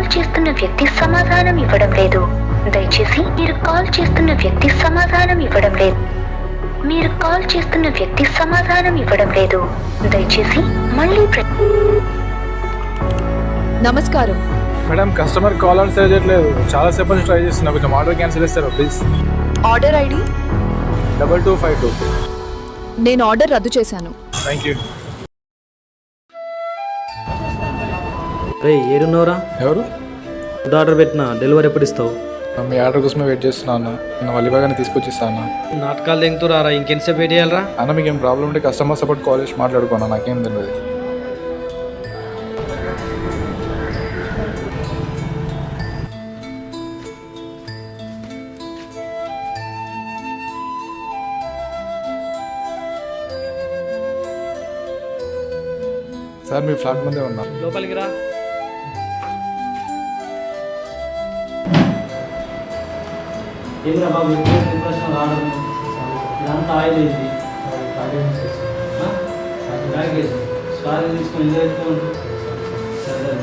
Call చేస్తున్న వ్యక్తి సమాధానం ఇవ్వడం లేదు. దయచేసి మీరు కాల్ చేస్తున్న వ్యక్తి సమాధానం ఇవ్వడం లేదు. మీరు కాల్ చేస్తున్న వ్యక్తి సమాధానం ఇవ్వడం లేదు. దయచేసి మళ్ళీ నమస్కారం మేడం, కస్టమర్ కాల్ ఆన్సర్ చేయట్లేదు. చాలాసేపు నుంచి ట్రై చేస్తున్నా. కొంచెం ఆర్డర్ క్యాన్సిల్ చేస్తారా ప్లీజ్? Order ID 2252. నేను ఆర్డర్ రద్దు చేశాను. Thank you. రే ఏడున్నవరా? ఎవరు? ఫుడ్ ఆర్డర్ పెట్టినా, డెలివరీ ఎప్పుడు ఇస్తావు? మీ ఆర్డర్ కోసమే వెయిట్ చేస్తున్నాను. నేను వల్లిబాగానే తీసుకొచ్చిస్తాను. నాటకాలు తెంగుతురారా? ఇంకెంతసేపు వెయిట్ చేయాలరా? అన్న మీకు ఏం ప్రాబ్లం ఉంటే కస్టమర్ సపోర్ట్ కాల్ చేసి మాట్లాడుకున్నా. నాకేం తెలియదు. సార్ మీ ఫ్లాట్ ముందే ఉన్నా. లోపలికి రా. ఏంద్రా బాబు డిప్రెషన్ రావడం? ఇదంతా ఆయిల్ అయింది. బ్యాగ్ వేసి స్టార్ తీసుకొని ఇలా ఎత్తుతూ ఉంటుంది. సరే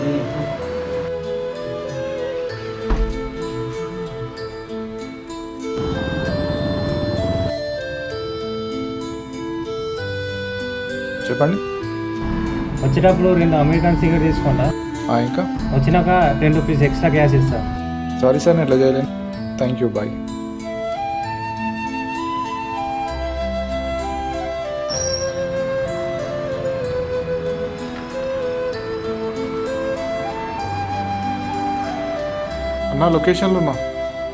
చెప్పండి. వచ్చేటప్పుడు 2 అమెరికన్ సిగరెట్ తీసుకుంటా. ఇంకా వచ్చినాక 10 రూపీస్ ఎక్స్ట్రా క్యాష్ ఇస్తా. సారీ సార్, నేను ఎట్లా చేయలేను. Thank you, bye. అన్న లొకేషన్లో ఉన్నా.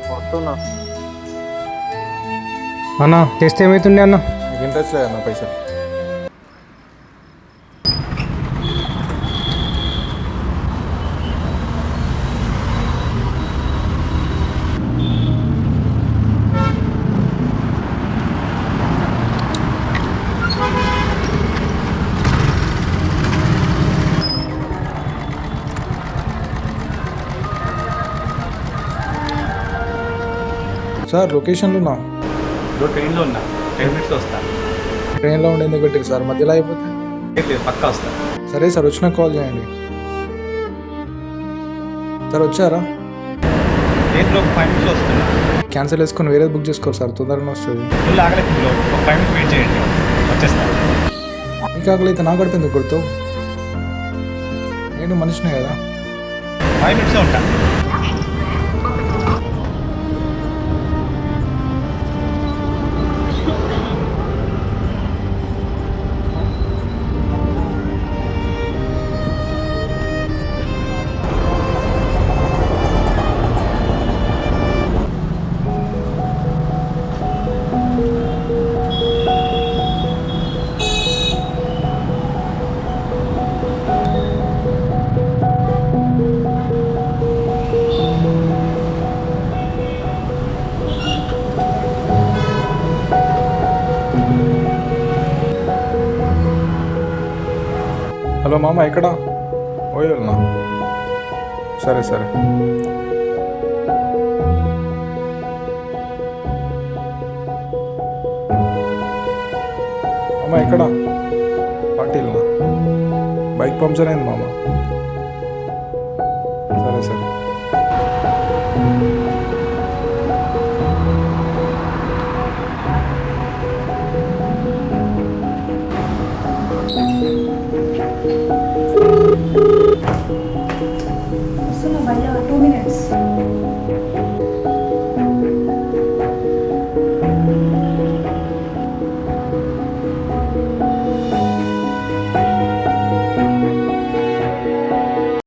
వస్తున్నా. అన్న తెస్తే ఏమవుతుండే అన్న? మీకు ఇంట్రెస్ట్ లేదన్న పైసలు. సార్ లొకేషన్లో ఉన్నా. ట్రైన్లో ఉన్నా. 10 మినిట్స్లో వస్తా. ట్రైన్లో ఉండి ఎందుకు పెట్టారు సార్? మధ్యలో అయిపోతే లేదు, పక్కా వస్తా. సరే సార్, వచ్చినాక కాల్ చేయండి. సార్ వచ్చారా? ట్రైన్లో ఒక 5 మినిట్స్లో వస్తున్నా. క్యాన్సిల్ చేసుకొని వేరే బుక్ చేసుకోరు సార్, తొందరగా వస్తుంది. ఫుల్ ఆగలేదు. ఒక 5 మినిట్స్ వెయిట్ చేయండి, వచ్చేస్తా. మీకు ఆకలి అయితే నాకు గడిపోయింది గుర్తు. నేను మనిషినే కదా. 5 మినిట్స్లో ఉంటా. హలో మామ, ఎక్కడ? ఓయల్నా? సరే సరే. మామ ఎక్కడ? పార్టీలనా? బైక్ పంక్చర్ అయింది మామ.